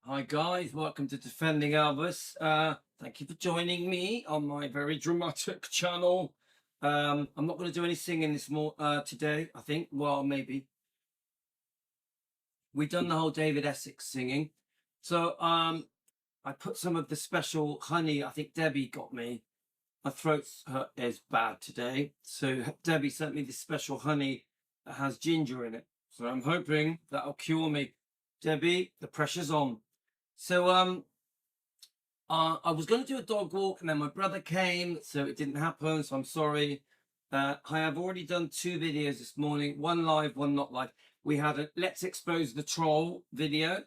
Hi guys, welcome to Defending Elvis. Thank you for joining me on my very dramatic channel. I'm not going to do any singing today. I think. Well, maybe we've done the whole David Essex singing. So I put some of the special honey. I think Debbie got me. My throat is bad today, so Debbie sent me this special honey that has ginger in it. So I'm hoping that'll cure me. Debbie, the pressure's on. So I was going to do a dog walk, and then my brother came, so it didn't happen. So I'm sorry. I have already done 2 videos this morning, one live, one not live. We had a Let's Expose the Troll video,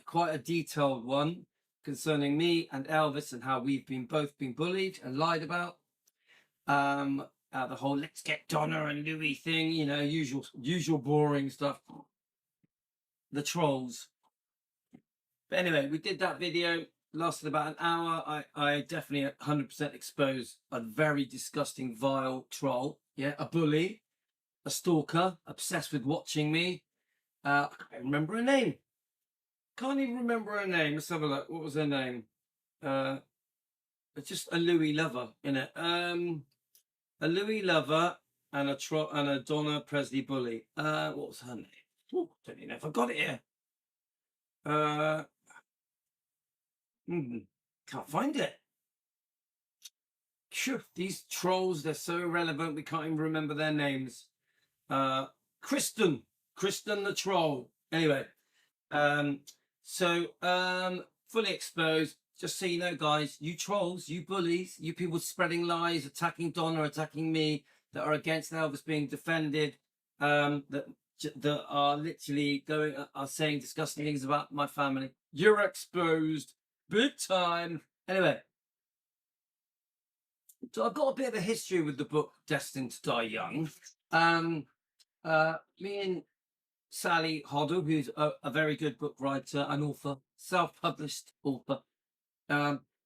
quite a detailed one concerning me and Elvis and how we've both been bullied and lied about. The whole let's get Donna and Louis thing, you know, usual boring stuff. The trolls. But anyway, we did that video, lasted about an hour. I definitely 100% exposed a very disgusting, vile troll. Yeah, a bully, a stalker, obsessed with watching me. I can't remember her name. Can't even remember her name. Let's have a look. What was her name? It's just a Louis lover in it. A Louis lover and a Donna Presley bully. What was her name? Ooh, don't even know if I got it here. Can't find it. Phew, these trolls, they're so irrelevant, we can't even remember their names. Kristen the troll. Anyway, fully exposed. Just so you know, guys, you trolls, you bullies, you people spreading lies, attacking Donna, attacking me, that are against Elvis being defended, that are literally are saying disgusting things about my family. You're exposed, big time. Anyway, so I've got a bit of a history with the book Destined to Die Young. Me and Sally Hoedel, who's a very good book writer and author, self-published author.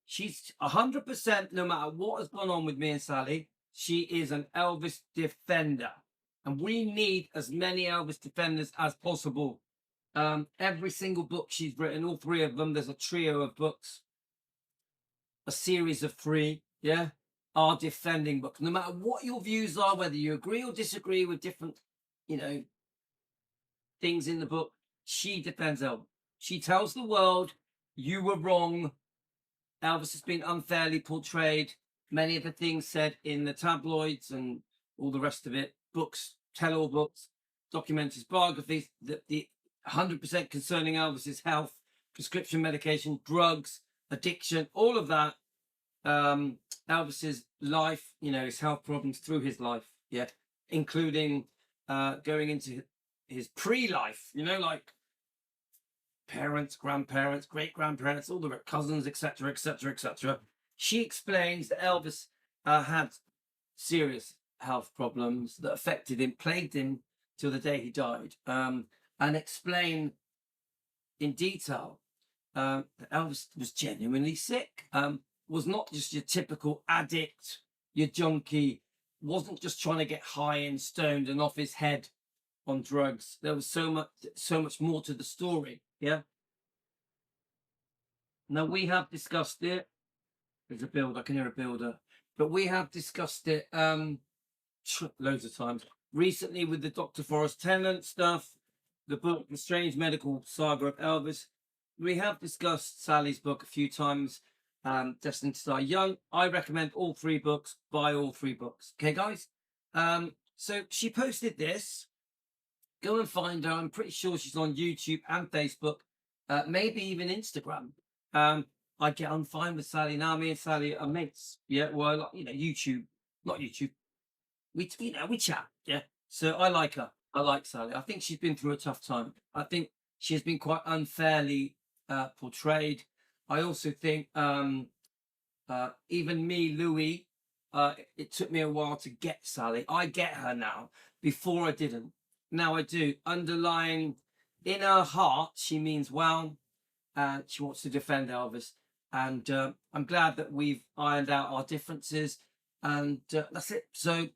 She's 100%, no matter what has gone on with me and Sally, she is an Elvis defender. And we need as many Elvis defenders as possible. Every single book she's written, all 3 of them, there's a trio of books, a series of 3, yeah, are defending books. No matter what your views are, whether you agree or disagree with different, things in the book, she defends Elvis. She tells the world, you were wrong. Elvis has been unfairly portrayed. Many of the things said in the tabloids and all the rest of it, books, tell-all books, documentaries, biographies, the 100% concerning Elvis's health, prescription medication, drugs, addiction, all of that. Elvis's life, his health problems through his life, yeah, including going into his pre-life, like parents, grandparents, great-grandparents, all the cousins, etc., etc., etc. She explains that Elvis had serious health problems that affected him, plagued him till the day he died, and explain in detail that Elvis was genuinely sick, was not just your typical addict, your junkie, wasn't just trying to get high and stoned and off his head on drugs. There was so much more to the story. Yeah. Now we have discussed it. There's a builder. I can hear a builder, but we have discussed it loads of times recently with the Dr. Forrest Tennant stuff, the book The Strange Medical Saga of Elvis. We have discussed Sally's book a few times, Destined to Die Young. I recommend all 3 books. Buy all 3 books. Okay, guys. So she posted this. Go and find her. I'm pretty sure she's on YouTube and Facebook, maybe even Instagram. I get on fine with Sally now. Me and Sally are mates. Yeah, well, YouTube, not YouTube. We chat. Yeah. So I like her. I like Sally. I think she's been through a tough time. I think she has been quite unfairly portrayed. I also think even me, Louis, it took me a while to get Sally. I get her now. Before I didn't. Now I do. Underlying in her heart, she means well, and she wants to defend Elvis. And I'm glad that we've ironed out our differences. And that's it. So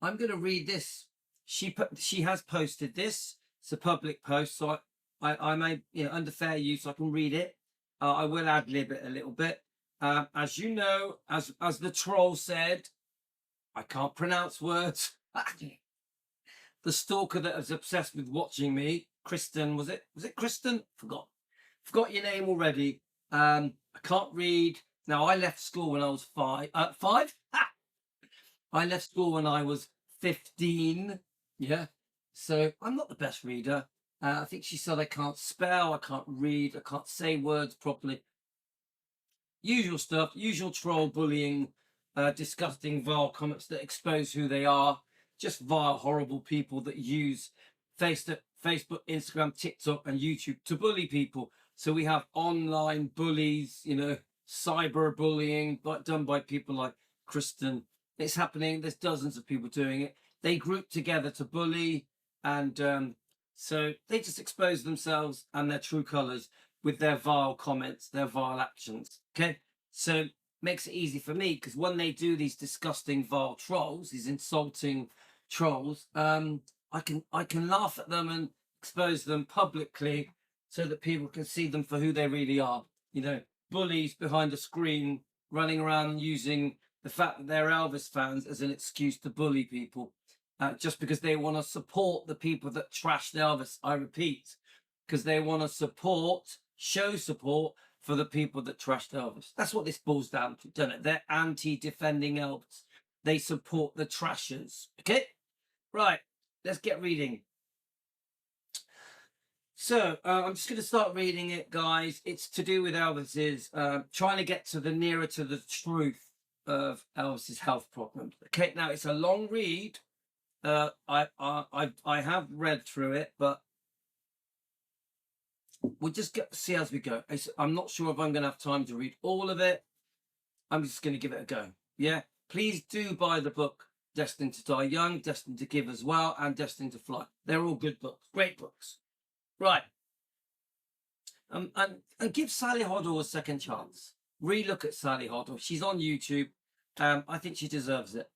I'm going to read this. She has posted this. It's a public post, so I may, under fair use, I can read it. I will ad lib it a little bit. As you know, as the troll said, I can't pronounce words. The stalker that was obsessed with watching me, Kristen, was it Kristen? Forgot your name already. I can't read. Now, I left school when I was five. Five? Ha! I left school when I was 15. Yeah. So I'm not the best reader. I think she said I can't spell, I can't read, I can't say words properly. Usual stuff, usual troll bullying, disgusting, vile comments that expose who they are. Just vile, horrible people that use Facebook, Instagram, TikTok, and YouTube to bully people. So we have online bullies, cyber bullying, done by people like Kristen. It's happening. There's dozens of people doing it. They group together to bully, and so they just expose themselves and their true colours with their vile comments, their vile actions. Okay, so makes it easy for me because when they do these disgusting, vile trolls, these insulting trolls, I can laugh at them and expose them publicly so that people can see them for who they really are. Bullies behind a screen running around using the fact that they're Elvis fans as an excuse to bully people, just because they want to support the people that trashed Elvis. I repeat, because they want to show support for the people that trashed Elvis. That's what this boils down to, doesn't it? They're anti-defending Elvis. They support the trashers. Okay? Right. Let's get reading. So I'm just going to start reading it, guys. It's to do with Elvis's trying to get to the nearer to the truth of Elvis's health problems. Okay, now it's a long read. I have read through it, but we'll just see as we go. I'm not sure if I'm going to have time to read all of it. I'm just going to give it a go. Yeah, please do buy the book Destined to Die Young, Destined to Give as well, and Destined to Fly. They're all good books, great books. Right. And give Sally Hoedel a second chance. Relook at Sally Hoedel. She's on YouTube. I think she deserves it.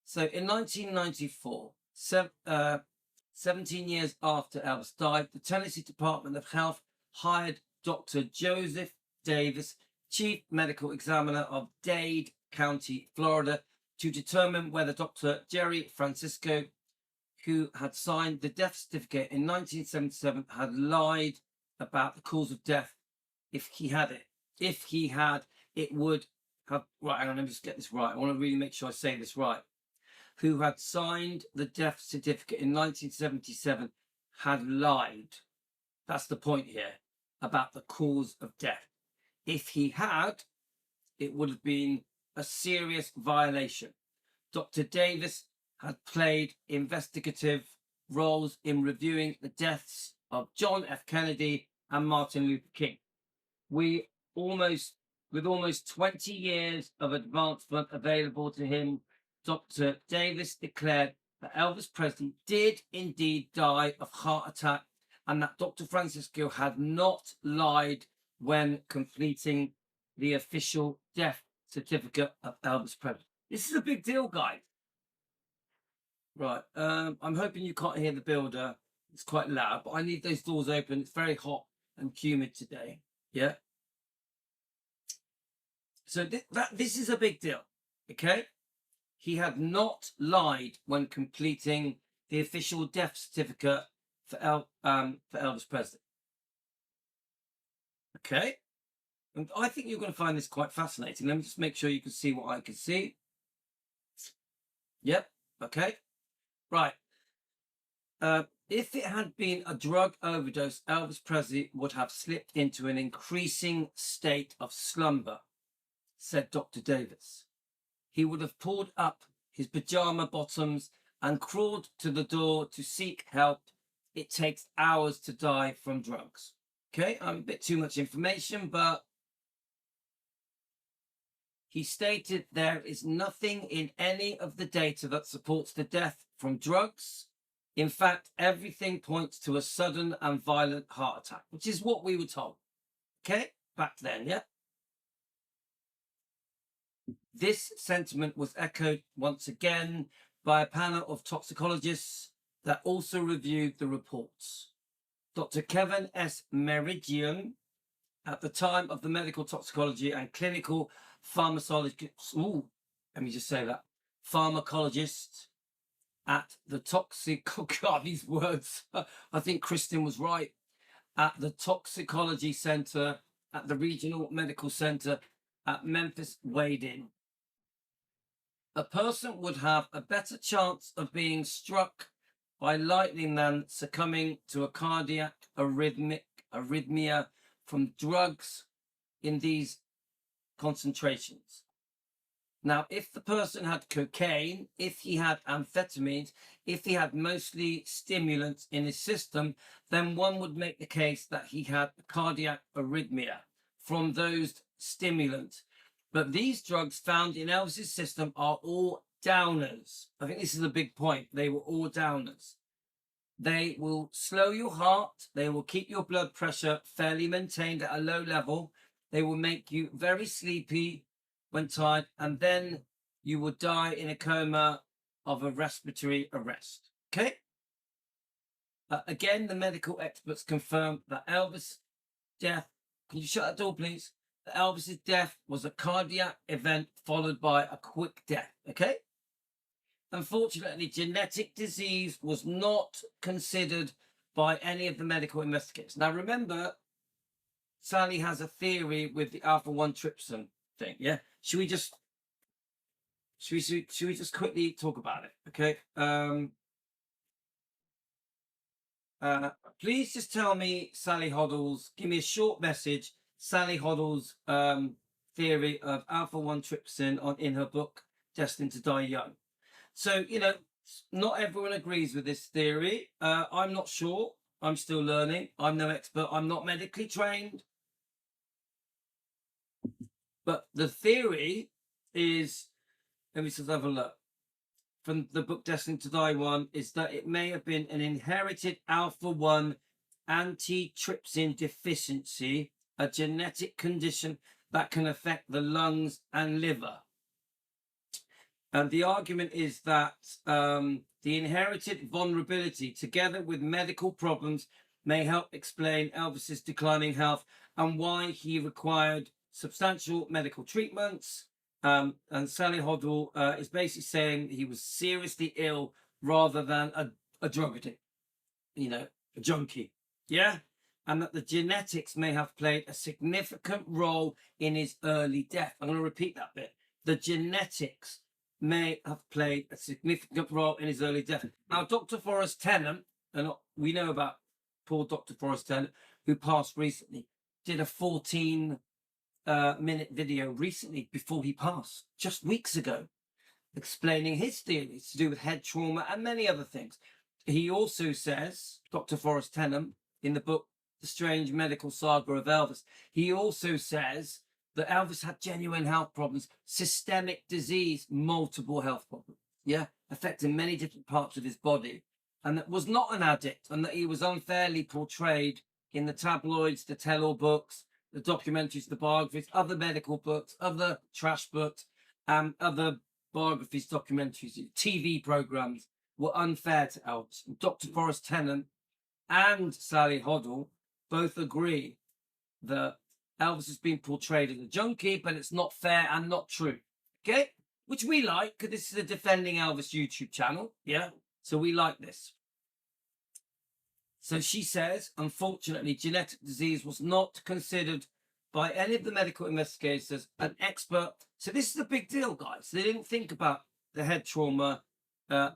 So in 1994, 17 years after Elvis died, the Tennessee Department of Health hired Dr. Joseph Davis, Chief Medical Examiner of Dade County, Florida, to determine whether Dr. Jerry Francisco, who had signed the death certificate in 1977, had lied about the cause of death. If he had, it would have. Right, hang on, let me just get this right. I want to really make sure I say this right. Who had signed the death certificate in 1977 had lied. That's the point here, about the cause of death. If he had, it would have been a serious violation. Dr. Davis had played investigative roles in reviewing the deaths of John F. Kennedy and Martin Luther King. With almost 20 years of advancement available to him, Dr. Davis declared that Elvis Presley did indeed die of heart attack and that Dr. Francisco had not lied when completing the official death certificate of Elvis Presley. This is a big deal, guys. Right, I'm hoping you can't hear the builder. It's quite loud, but I need those doors open. It's very hot and humid today. Yeah. So this is a big deal. Okay. He had not lied when completing the official death certificate for Elvis Presley. Okay. And I think you're going to find this quite fascinating. Let me just make sure you can see what I can see. Yep. Okay. Right. If it had been a drug overdose, Elvis Presley would have slipped into an increasing state of slumber, said Dr. Davis. He would have pulled up his pajama bottoms and crawled to the door to seek help. It takes hours to die from drugs. Okay, a bit too much information, but he stated there is nothing in any of the data that supports the death from drugs. In fact, everything points to a sudden and violent heart attack, which is what we were told. Okay, back then, yeah? This sentiment was echoed once again by a panel of toxicologists that also reviewed the reports. Dr. Kevin S. Meridian, at the time of the medical toxicology and clinical pharmacology, let me just say that, pharmacologist at the God, these words. I think Kristen was right. At the Toxicology Center at the Regional Medical Center at Memphis weighed in. A person would have a better chance of being struck by lightning than succumbing to a cardiac arrhythmia from drugs in these concentrations. Now, if the person had cocaine, if he had amphetamines, if he had mostly stimulants in his system, then one would make the case that he had a cardiac arrhythmia from those stimulants. But these drugs found in Elvis's system are all downers. I think this is a big point. They were all downers. They will slow your heart. They will keep your blood pressure fairly maintained at a low level. They will make you very sleepy when tired, and then you will die in a coma of a respiratory arrest. Okay? Again, the medical experts confirmed that Elvis' death, can you shut that door, please? That Elvis's death was a cardiac event followed by a quick death. Okay? Unfortunately, genetic disease was not considered by any of the medical investigators. Now, remember, Sally has a theory with the alpha-1 trypsin thing. Yeah, should we just quickly talk about it? Okay. Please just tell me Sally Hoedel's. Give me a short message. Sally Hoedel's theory of alpha-1 trypsin in her book Destined to Die Young. So not everyone agrees with this theory. I'm not sure. I'm still learning. I'm no expert. I'm not medically trained. But the theory is, let me just have a look, from the book Destined to Die 1, is that it may have been an inherited alpha-1 antitrypsin deficiency, a genetic condition that can affect the lungs and liver. And the argument is that the inherited vulnerability, together with medical problems, may help explain Elvis's declining health and why he required substantial medical treatments. And Sally Hoedel is basically saying he was seriously ill rather than a drug addict, a junkie. Yeah? And that the genetics may have played a significant role in his early death. I'm going to repeat that bit. The genetics may have played a significant role in his early death. Now, Dr. Forrest Tennant, and we know about poor Dr. Forrest Tennant, who passed recently, did a 14-minute video recently before he passed, just weeks ago, explaining his theories to do with head trauma and many other things. He also says, Dr. Forrest Tennant, in the book The Strange Medical Saga of Elvis, he also says that Elvis had genuine health problems, systemic disease, multiple health problems, affecting many different parts of his body, and that was not an addict, and that he was unfairly portrayed in the tabloids, the tell-all books, the documentaries, the biographies, other medical books, other trash books, other biographies, documentaries, TV programs were unfair to Elvis. Dr. Forrest Tennant and Sally Hoedel both agree that Elvis has been portrayed as a junkie, but it's not fair and not true. Okay? Which we like, because this is a Defending Elvis YouTube channel. Yeah? So we like this. So she says, unfortunately, genetic disease was not considered by any of the medical investigators an expert. So this is a big deal, guys. They didn't think about the head trauma,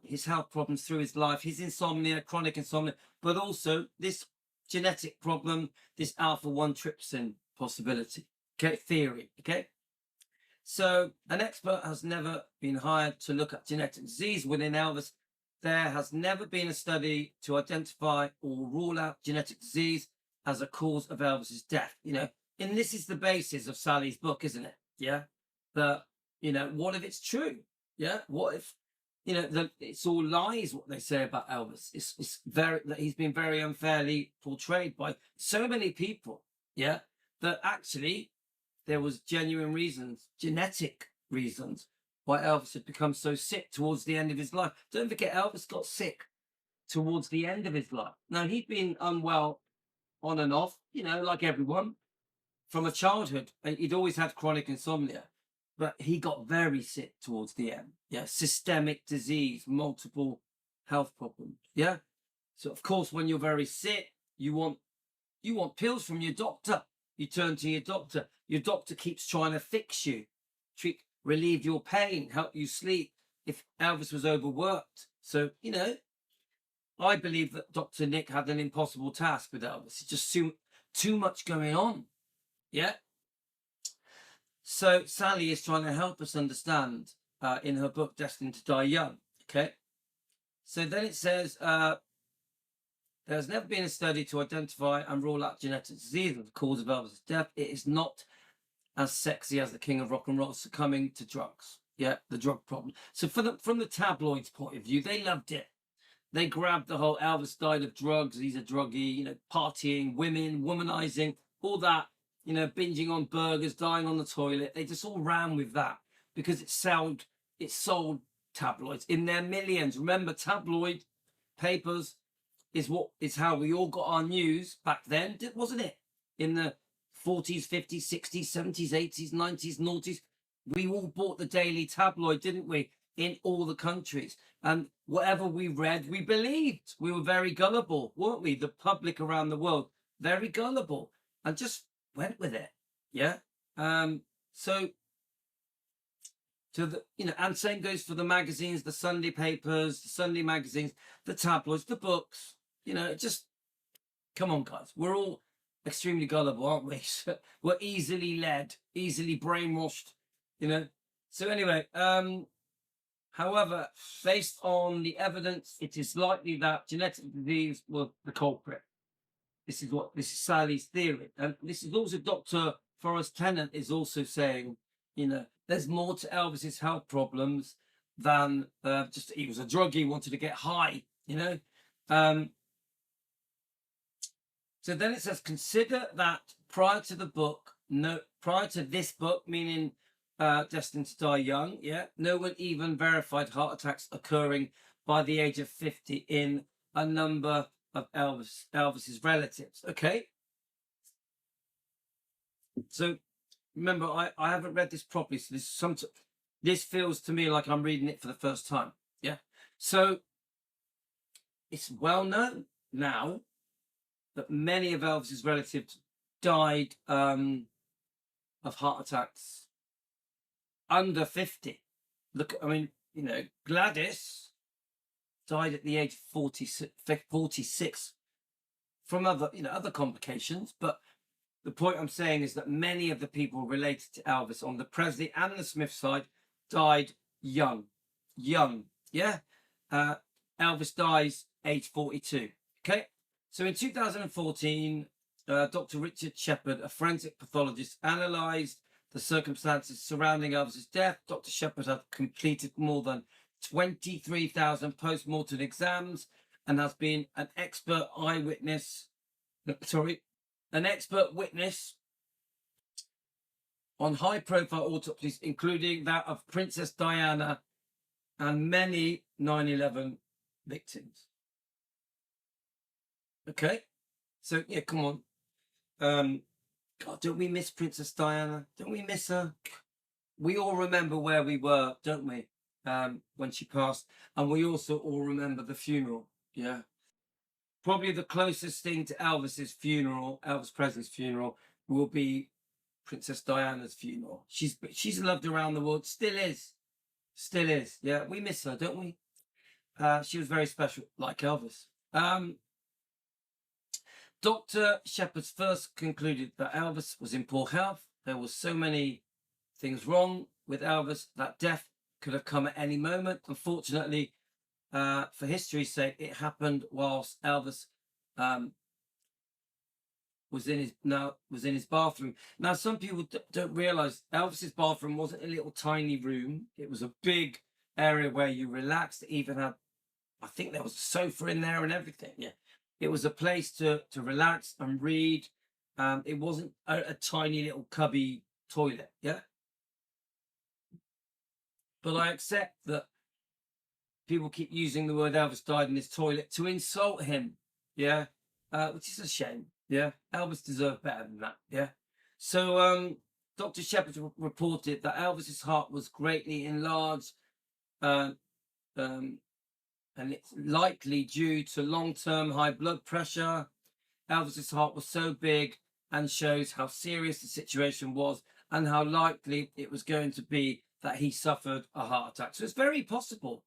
his health problems through his life, his insomnia, chronic insomnia, but also this genetic problem, this alpha-1 trypsin possibility, okay, theory, okay? So an expert has never been hired to look at genetic disease within Elvis. There has never been a study to identify or rule out genetic disease as a cause of Elvis's death, and this is the basis of Sally's book, isn't it? Yeah. That, what if it's true? Yeah. What if, it's all lies what they say about Elvis. It's very, that he's been very unfairly portrayed by so many people. Yeah. That actually there was genuine reasons, genetic reasons, why Elvis had become so sick towards the end of his life. Don't forget, Elvis got sick towards the end of his life. Now, he'd been unwell on and off, like everyone from a childhood. And he'd always had chronic insomnia, but he got very sick towards the end. Yeah, systemic disease, multiple health problems. Yeah. So of course, when you're very sick, you want pills from your doctor. You turn to your doctor. Your doctor keeps trying to fix you, relieve your pain, help you sleep. If Elvis was overworked, so I believe that Dr. Nick had an impossible task with Elvis. It's just too much going on. Yeah. So Sally is trying to help us understand in her book Destined to Die Young. Okay. So then it says there's never been a study to identify and rule out genetic disease as the cause of Elvis' death. It is not as sexy as the king of rock and roll succumbing to drugs. Yeah, the drug problem. So from the tabloids' point of view, they loved it. They grabbed the whole Elvis died of drugs. He's a druggie, partying, women, womanizing, all that, binging on burgers, dying on the toilet. They just all ran with that because it sold tabloids in their millions. Remember, tabloid papers is how we all got our news back then, wasn't it? In the 40s, 50s, 60s, 70s, 80s, 90s, noughties. We all bought the daily tabloid, didn't we? In all the countries. And whatever we read, we believed. We were very gullible, weren't we? The public around the world, very gullible, and just went with it. Yeah. So and same goes for the magazines, the Sunday papers, the Sunday magazines, the tabloids, the books. Just come on, guys. We're all extremely gullible, aren't we? We're easily led, easily brainwashed. So anyway, however, based on the evidence, it is likely that genetic disease was the culprit. This is Sally's theory. And this is also Dr. Forrest Tennant is also saying, there's more to Elvis's health problems than just he was a druggie, wanted to get high, So then it says, consider that prior to this book, meaning Destined to Die Young, no one even verified heart attacks occurring by the age of 50 in a number of Elvis's relatives. Okay. So remember, I haven't read this properly, so this feels to me like I'm reading it for the first time. Yeah. So it's well known now that many of Elvis's relatives died of heart attacks under 50. Look, Gladys died at the age of 46 from other complications. But the point I'm saying is that many of the people related to Elvis on the Presley and the Smith side died young. Yeah. Elvis dies age 42. Okay. So in 2014, Dr. Richard Shepard, a forensic pathologist, analysed the circumstances surrounding Elvis's death. Dr. Shepard had completed more than 23,000 post-mortem exams and has been an expert witness on high-profile autopsies, including that of Princess Diana and many 9/11 victims. Okay, so yeah, come on. God, don't we miss Princess Diana? Don't we miss her? We all remember where we were, don't we? When she passed, and we also all remember the funeral. Yeah, probably the closest thing to Elvis Presley's funeral, will be Princess Diana's funeral. She's loved around the world, still is. Yeah, we miss her, don't we? She was very special, like Elvis. Dr. Shepard's first concluded that Elvis was in poor health. There were so many things wrong with Elvis that death could have come at any moment. Unfortunately, for history's sake, it happened whilst Elvis was in his bathroom. Now, some people don't realize Elvis's bathroom wasn't a little tiny room. It was a big area where you relaxed. It even had, I think there was a sofa in there and everything. Yeah. It was a place to relax and read. It wasn't a tiny little cubby toilet. Yeah. But I accept that people keep using the word Elvis died in his toilet to insult him. Yeah. Which is a shame. Yeah, Elvis deserved better than that. Yeah. So Dr. Shepherd reported that Elvis's heart was greatly enlarged, uh, um, and it's likely due to long-term high blood pressure. Elvis's heart was so big and shows how serious the situation was and how likely it was going to be that he suffered a heart attack. So it's very possible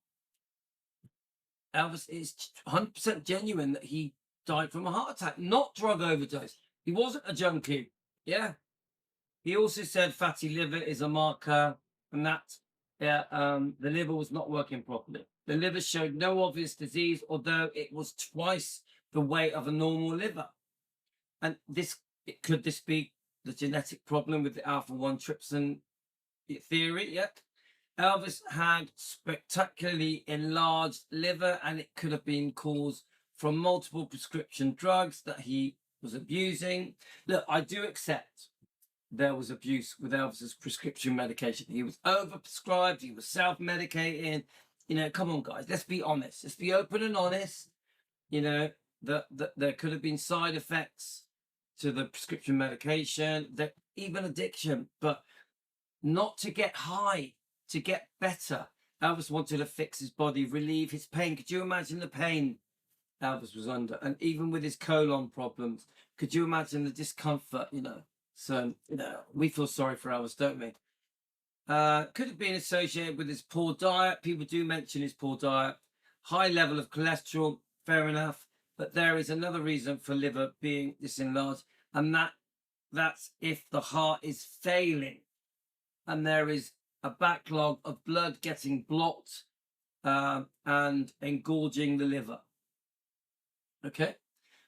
Elvis is 100% genuine that he died from a heart attack, not drug overdose. He wasn't a junkie. Yeah. He also said fatty liver is a marker, and that the liver was not working properly. The liver showed no obvious disease, although it was twice the weight of a normal liver. And could this be the genetic problem with the alpha 1 trypsin theory? Yeah. Elvis had spectacularly enlarged liver, and it could have been caused from multiple prescription drugs that he was abusing. Look, I do accept there was abuse with Elvis's prescription medication. He was overprescribed, he was self-medicating. You know, come on, guys, let's be honest. Let's be open and honest. You know, that there could have been side effects to the prescription medication, that even addiction, but not to get high, to get better. Elvis wanted to fix his body, relieve his pain. Could you imagine the pain Elvis was under? And even with his colon problems, could you imagine the discomfort, you know? So, you know, we feel sorry for Elvis, don't we? Could have been associated with his poor diet. People do mention his poor diet. High level of cholesterol, fair enough. But there is another reason for liver being disenlarged, and that's if the heart is failing and there is a backlog of blood getting blocked and engorging the liver. Okay.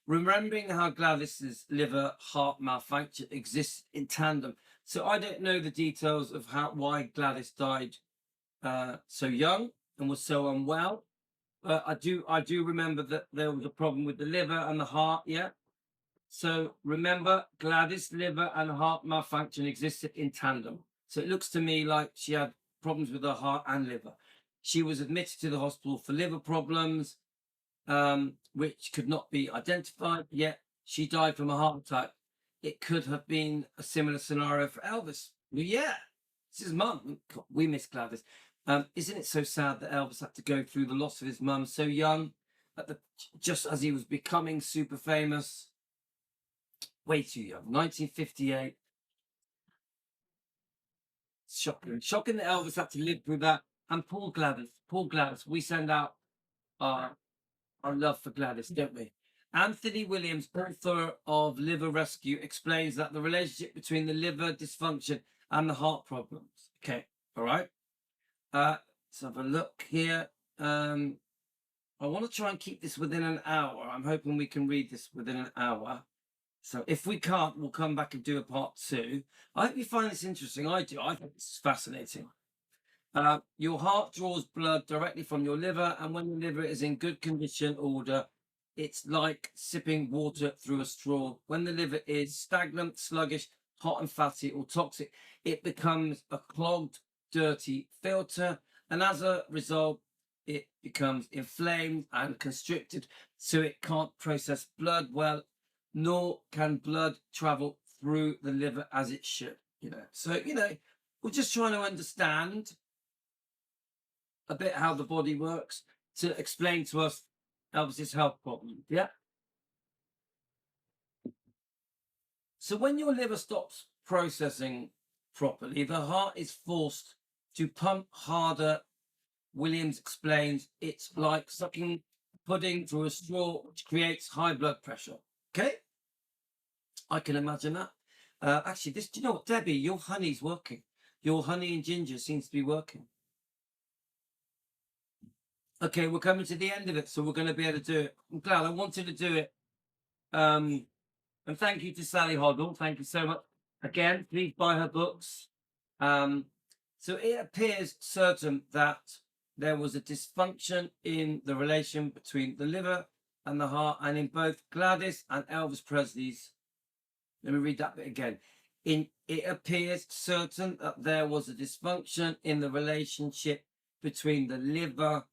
Remembering how Gladys's liver heart malfunction exists in tandem. So I don't know the details of why Gladys died so young and was so unwell. But I do remember that there was a problem with the liver and the heart. Yeah. So remember, Gladys' liver and heart malfunction existed in tandem. So it looks to me like she had problems with her heart and liver. She was admitted to the hospital for liver problems, which could not be identified, yet she died from a heart attack. It could have been a similar scenario for Elvis. Well, yeah, it's his mum. We miss Gladys. Isn't it so sad that Elvis had to go through the loss of his mum so young, just as he was becoming super famous? Way too young. 1958. Shocking that Elvis had to live through that. And poor Gladys. We send out our love for Gladys, don't we? Anthony Williams, author of Liver Rescue, explains that the relationship between the liver dysfunction and the heart problems. Okay, all right. Let's have a look here. I want to try and keep this within an hour. I'm hoping we can read this within an hour. So if we can't, we'll come back and do a part 2. I hope you find this interesting. I do. I think this is fascinating. Your heart draws blood directly from your liver, and when the liver is in good condition order, it's like sipping water through a straw. When the liver is stagnant, sluggish, hot and fatty, or toxic, it becomes a clogged, dirty filter, and as a result, it becomes inflamed and constricted, so it can't process blood well, nor can blood travel through the liver as it should. You know, so we're just trying to understand a bit how the body works to explain to us Elvis's health problem. Yeah. So when your liver stops processing properly, the heart is forced to pump harder. Williams explains it's like sucking pudding through a straw, which creates high blood pressure. Okay. I can imagine that. Actually, do you know what, Debbie? Your honey's working. Your honey and ginger seems to be working. Okay, we're coming to the end of it, so we're going to be able to do it. I'm glad I wanted to do it. And thank you to Sally Hoedel. Thank you so much. Again, please buy her books. So it appears certain that there was a dysfunction in the relation between the liver and the heart, and in both Gladys and Elvis Presley's. Let me read that bit again. It appears certain that there was a dysfunction in the relationship between the liver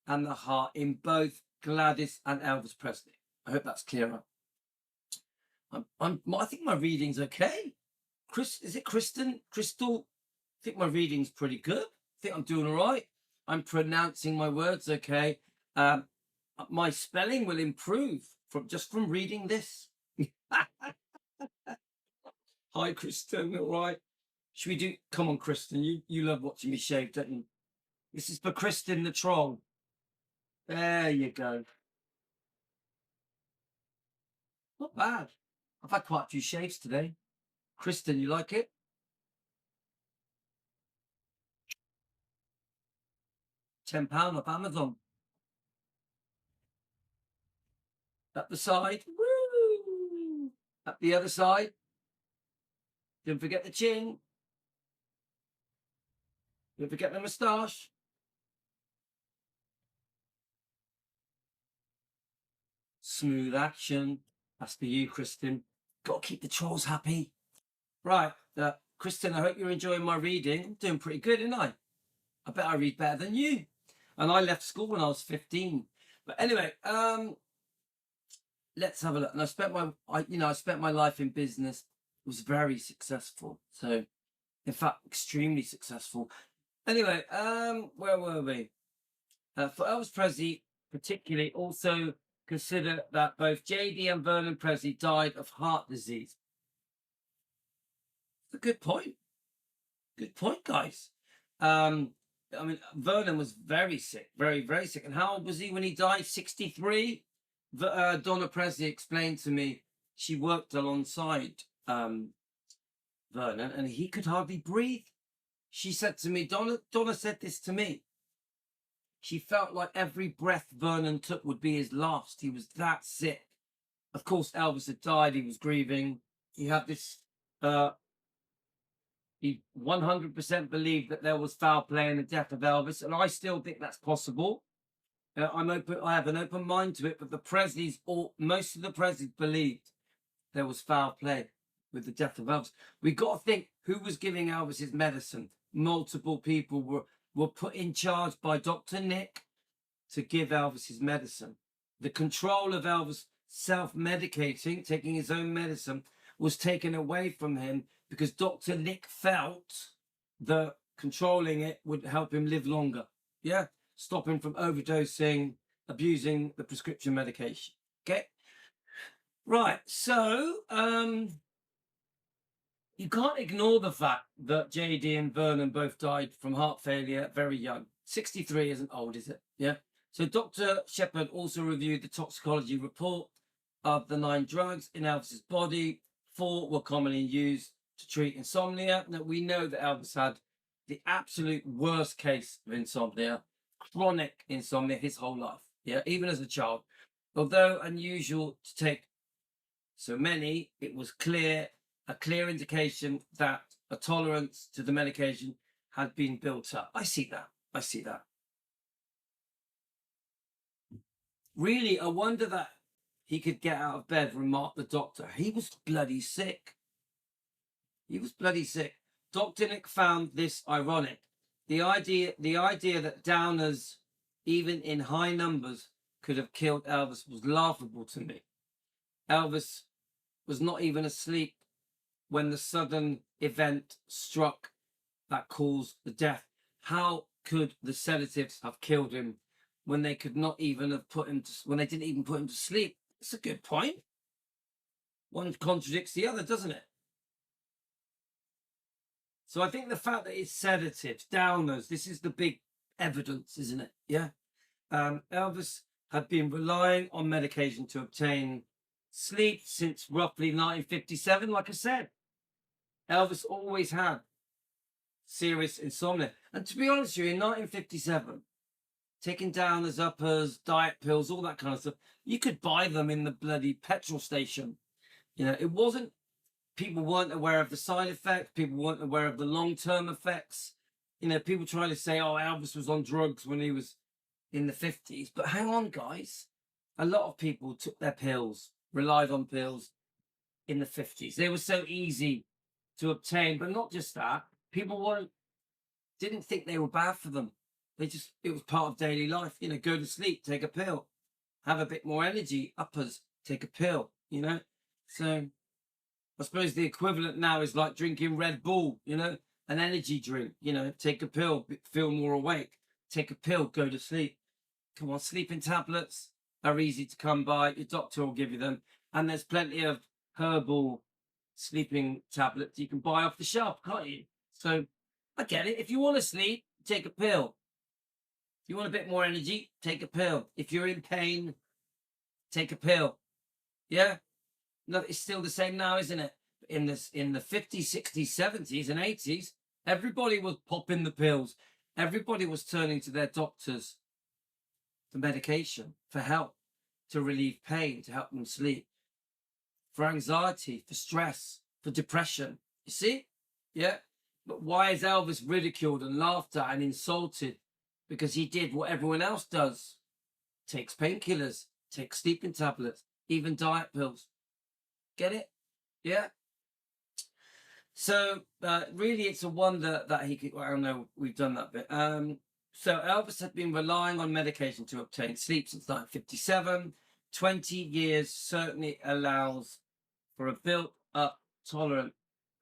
and the heart in both Gladys and Elvis Presley. I hope that's clearer. I think my reading's okay. Is it Crystal? I think my reading's pretty good. I think I'm doing all right. I'm pronouncing my words okay. Um, my spelling will improve from reading this. Hi, Kristen. All right. Should we do? Come on, Kristen. You love watching me shave, don't you? This is for Kristen the troll. There you go. Not bad. I've had quite a few shaves today. Kristen, you like it? £10 off Amazon. At the side. Woo! At the other side. Don't forget the chin. Don't forget the moustache. Smooth action. That's for you, Kristen. Got to keep the trolls happy. Right. Kristen, I hope you're enjoying my reading. I'm doing pretty good, isn't I? I bet I read better than you. And I left school when I was 15. But anyway, let's have a look. And I spent my life in business. It was very successful. So, in fact, extremely successful. Anyway, where were we? For Elvis Presley, particularly, also consider that both JD and Vernon Presley died of heart disease. That's a good point. Good point, guys. I mean, Vernon was very sick, very, very sick. And how old was he when he died? 63. Donna Presley explained to me she worked alongside Vernon, and he could hardly breathe. She said to me, Donna said this to me. She felt like every breath Vernon took would be his last. He was that sick. Of course, Elvis had died. He was grieving. He had this. He 100% believed that there was foul play in the death of Elvis, and I still think that's possible. I'm open. I have an open mind to it. But the Presleys, or most of the Presleys, believed there was foul play with the death of Elvis. We got to think who was giving Elvis his medicine. Multiple people were put in charge by Dr. Nick to give Elvis his medicine. The control of Elvis self-medicating, taking his own medicine, was taken away from him because Dr. Nick felt that controlling it would help him live longer. Yeah, stop him from overdosing, abusing the prescription medication. Okay, right. So you can't ignore the fact that JD and Vernon both died from heart failure very young. 63 isn't old, is it? Yeah. So Dr. Shepard also reviewed the toxicology report of the 9 drugs in Elvis's body. 4 were commonly used to treat insomnia. Now, we know that Elvis had the absolute worst case of insomnia, chronic insomnia his whole life. Yeah, even as a child. Although unusual to take so many, it was a clear indication that a tolerance to the medication had been built up. I see that. Really, I wonder that he could get out of bed, remarked the doctor. He was bloody sick. Dr. Nick found this ironic. The idea that downers, even in high numbers, could have killed Elvis was laughable to me. Elvis was not even asleep when the sudden event struck that caused the death. How could the sedatives have killed him when they could not even have when they didn't even put him to sleep? It's a good point. One contradicts the other, doesn't it? So I think the fact that it's sedatives, downers, this is the big evidence, isn't it? Yeah. Elvis had been relying on medication to obtain sleep since roughly 1957. Like I said, Elvis always had serious insomnia. And to be honest with you, in 1957, taking downers, uppers, diet pills, all that kind of stuff, you could buy them in the bloody petrol station. You know, it wasn't, people weren't aware of the side effects. People weren't aware of the long-term effects. You know, people trying to say, oh, Elvis was on drugs when he was in the 50s. But hang on, guys. A lot of people took their pills, relied on pills in the 50s. They were so easy to obtain. But not just that. People didn't think they were bad for them. It was part of daily life. You know, go to sleep, take a pill. Have a bit more energy, uppers, take a pill, you know. So I suppose the equivalent now is like drinking Red Bull, you know, an energy drink, you know, take a pill, feel more awake. Take a pill, go to sleep. Come on, sleeping tablets are easy to come by. Your doctor will give you them. And there's plenty of herbal sleeping tablets you can buy off the shelf, can't you? So I get it. If you want to sleep, take a pill. If you want a bit more energy, take a pill. If you're in pain, take a pill. Yeah? No, it's still the same now, isn't it? In the 50s, 60s, 70s, and 80s, everybody was popping the pills. Everybody was turning to their doctors for medication, for help, to relieve pain, to help them sleep, for anxiety, for stress, for depression. You see? Yeah. But why is Elvis ridiculed and laughed at and insulted? Because he did what everyone else does. Takes painkillers, takes sleeping tablets, even diet pills. Get it? Yeah. So really, it's a wonder that he could. Well, I don't know. We've done that bit. So Elvis had been relying on medication to obtain sleep since 1957. 20 years certainly allows for a built-up tolerance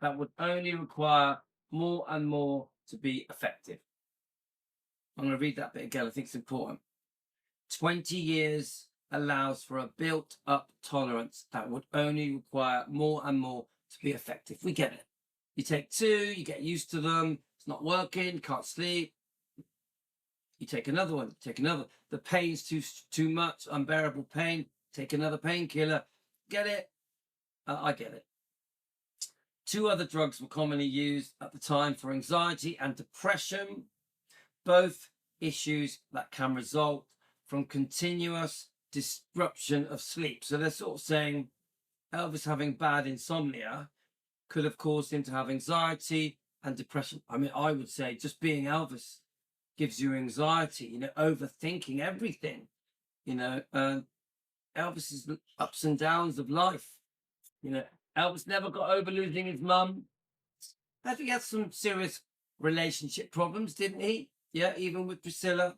that would only require more and more to be effective. I'm going to read that bit again. I think it's important. 20 years allows for a built-up tolerance that would only require more and more to be effective. We get it. You take two, you get used to them. It's not working, can't sleep. You take another one, take another. The pain's too much, unbearable pain. Take another painkiller. Get it? I get it. Two other drugs were commonly used at the time for anxiety and depression, both issues that can result from continuous disruption of sleep. So they're sort of saying Elvis having bad insomnia could have caused him to have anxiety and depression. I mean, I would say just being Elvis gives you anxiety, you know, overthinking everything, you know, Elvis's ups and downs of life. You know, Elvis never got over losing his mum. I think he had some serious relationship problems, didn't he? Yeah, even with Priscilla.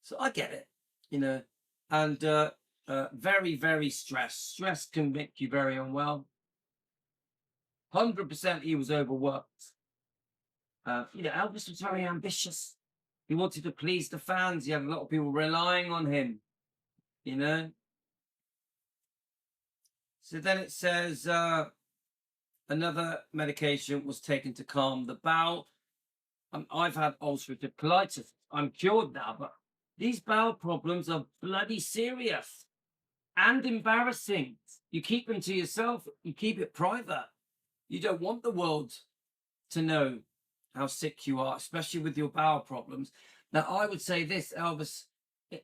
So I get it, you know, and very, very stressed. Stress can make you very unwell. 100% he was overworked. You know, Elvis was very ambitious. He wanted to please the fans. He had a lot of people relying on him, you know. So then it says another medication was taken to calm the bowel. I've had ulcerative colitis. I'm cured now, but these bowel problems are bloody serious and embarrassing. You keep them to yourself. You keep it private. You don't want the world to know how sick you are, especially with your bowel problems. Now, I would say this, Elvis,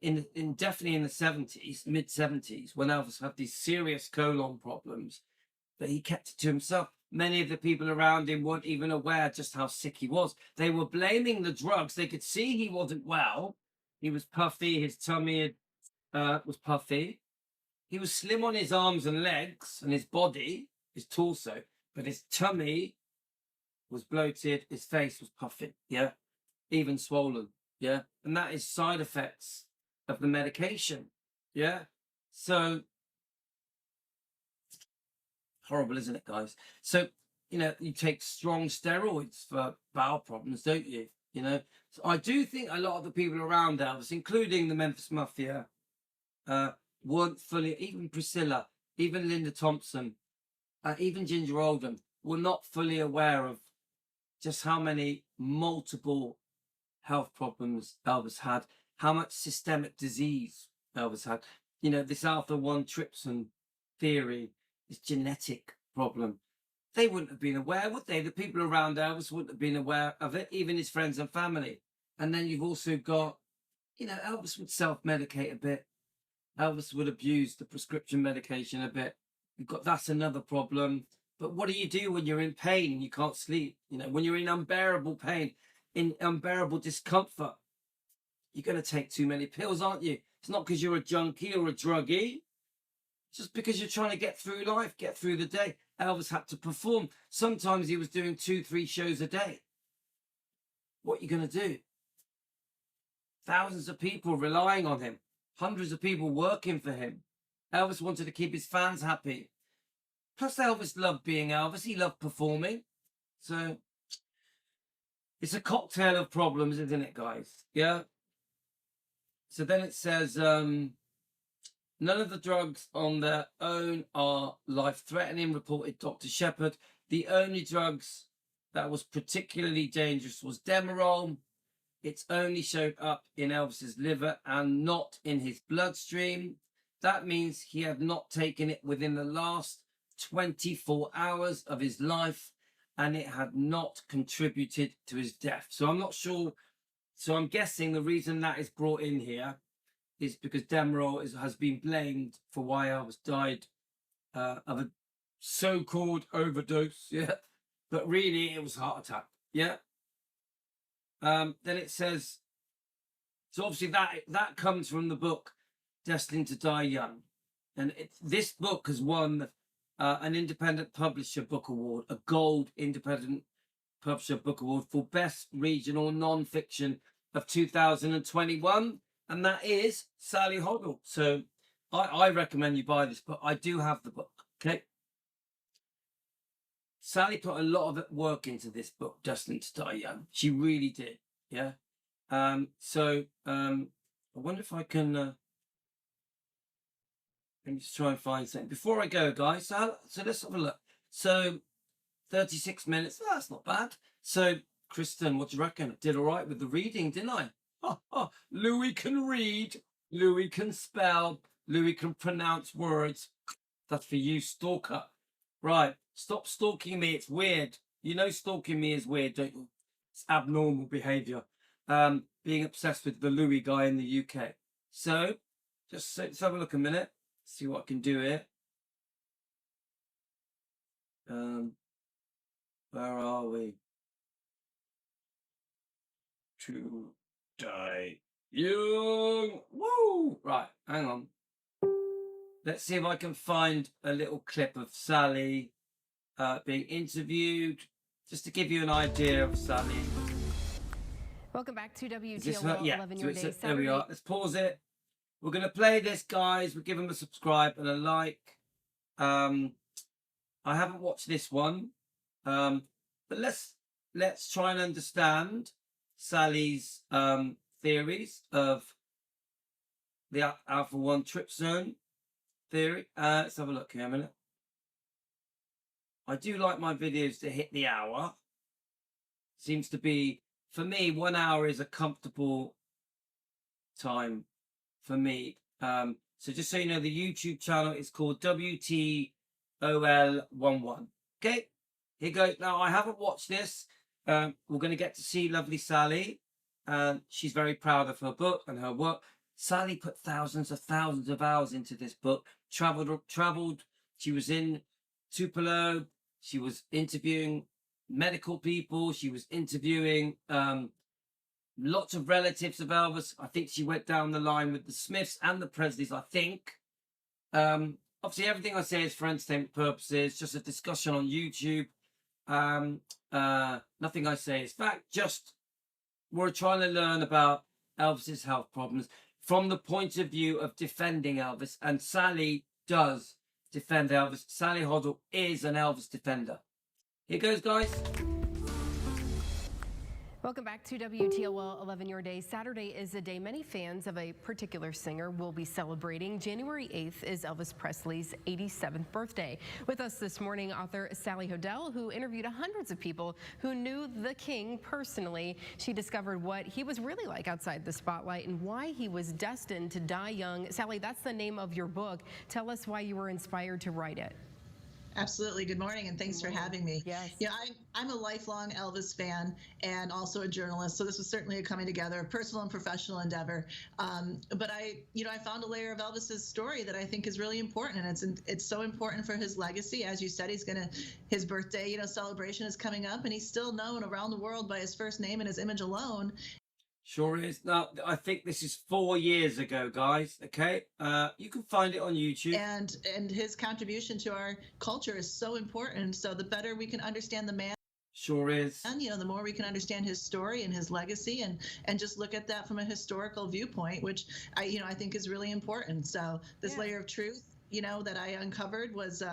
in definitely in the 70s, mid 70s, when Elvis had these serious colon problems, that he kept it to himself. Many of the people around him weren't even aware just how sick he was. They were blaming the drugs. They could see he wasn't well. He was puffy. His tummy was puffy. He was slim on his arms and legs and his body, his torso, but his tummy was bloated. His face was puffy. Yeah. Even swollen. Yeah. And that is side effects of the medication. Yeah. So horrible, isn't it, guys? So, you know, you take strong steroids for bowel problems, don't you? You know, so I do think a lot of the people around Elvis, including the Memphis Mafia, weren't fully, even Priscilla, even Linda Thompson, even Ginger Oldham, were not fully aware of just how many multiple health problems Elvis had, how much systemic disease Elvis had. You know, this alpha 1 trypsin theory, this genetic problem. They wouldn't have been aware, would they? The people around Elvis wouldn't have been aware of it, even his friends and family. And then you've also got, you know, Elvis would self-medicate a bit. Elvis would abuse the prescription medication a bit. You've got, that's another problem. But what do you do when you're in pain and you can't sleep? You know, when you're in unbearable pain, in unbearable discomfort, you're going to take too many pills, aren't you? It's not because you're a junkie or a druggie. It's just because you're trying to get through life, get through the day. Elvis had to perform. Sometimes he was doing 2-3 shows a day. What are you going to do? Thousands of people relying on him. Hundreds of people working for him. Elvis wanted to keep his fans happy. Plus, Elvis loved being Elvis. He loved performing. So it's a cocktail of problems, isn't it, guys? Yeah. So then it says, none of the drugs on their own are life-threatening, reported Dr. Shepard. The only drugs that was particularly dangerous was Demerol. It's only showed up in Elvis's liver and not in his bloodstream. That means he had not taken it within the last 24 hours of his life, and it had not contributed to his death. So I'm not sure. So I'm guessing the reason that is brought in here is because Demerol has been blamed for why Elvis died of a so-called overdose. Yeah, but really it was a heart attack. Yeah. Then it says, so obviously that comes from the book Destined to Die Young, and this book has won an independent publisher book award, a gold independent publisher book award for best regional non-fiction of 2021, and that is Sally Hoedel. So I recommend you buy this book. I do have the book. Okay. Sally put a lot of work into this book, Destined to Die Young. She really did. Yeah. So I wonder if I can let me just try and find something before I go, guys. So let's have a look. So 36 minutes. Oh, that's not bad. So Kristen, what do you reckon? I did all right with the reading, didn't I? Louis can read, Louis can spell, Louis can pronounce words. That's for you, stalker. Right, stop stalking me. It's weird. You know stalking me is weird, don't you? It's abnormal behaviour. Being obsessed with the Louis guy in the UK. So, let's have a look a minute. See what I can do here. Where are we? To Die Young. Woo! Right, hang on. Let's see if I can find a little clip of Sally being interviewed, just to give you an idea of Sally. Welcome back to WTLO 11 Your Day Saturday. There we are. Let's pause it. We're going to play this, guys. We'll give them a subscribe and a like. I haven't watched this one, but let's try and understand Sally's theories of the alpha-1 tryptophan theory. Let's have a look here a minute. I do like my videos to hit the hour. Seems to be, for me, 1 hour is a comfortable time for me. So just so you know, the YouTube channel is called WTOL11. Okay, here goes. Now, I haven't watched this. We're going to get to see lovely Sally. She's very proud of her book and her work. Sally put thousands of hours into this book. Traveled. She was in Tupelo. She was interviewing medical people. She was interviewing lots of relatives of Elvis. I think she went down the line with the Smiths and the Presleys, I think. Obviously, everything I say is for entertainment purposes, just a discussion on YouTube. Nothing I say is fact, just we're trying to learn about Elvis's health problems from the point of view of defending Elvis, and Sally does defend Elvis. Sally Hoedel is an Elvis defender. Here goes, guys. Welcome back to WTLO 11 Your Day. Saturday is a day many fans of a particular singer will be celebrating. January 8th is Elvis Presley's 87th birthday. With us this morning, author Sally Hoedel, who interviewed hundreds of people who knew the King personally. She discovered what he was really like outside the spotlight and why he was destined to die young. Sally, that's the name of your book. Tell us why you were inspired to write it. Absolutely. Good morning, and thanks for having me. Yes. Yeah, I'm a lifelong Elvis fan and also a journalist, so this was certainly a coming together, a personal and professional endeavor. But I found a layer of Elvis's story that I think is really important, and it's so important for his legacy. As you said, his birthday, celebration is coming up, and he's still known around the world by his first name and his image alone. Sure is. Now, I think this is 4 years ago, guys. Okay, you can find it on YouTube. And his contribution to our culture is so important. So the better we can understand the man. Sure is. And the more we can understand his story and his legacy, and just look at that from a historical viewpoint, which I think is really important. So this layer of truth that I uncovered was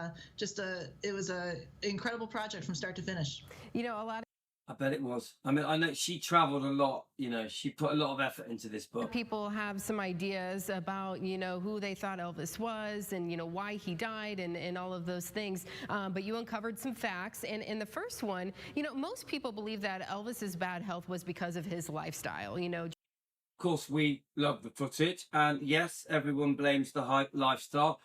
it was a incredible project from start to finish. A lot I bet it was. I mean, I know she traveled a lot. She put a lot of effort into this book. people have some ideas about, who they thought Elvis was and, why he died and all of those things. But you uncovered some facts. And in the first one, most people believe that Elvis's bad health was because of his lifestyle, Of course, we love the footage. And yes, everyone blames the hype lifestyle.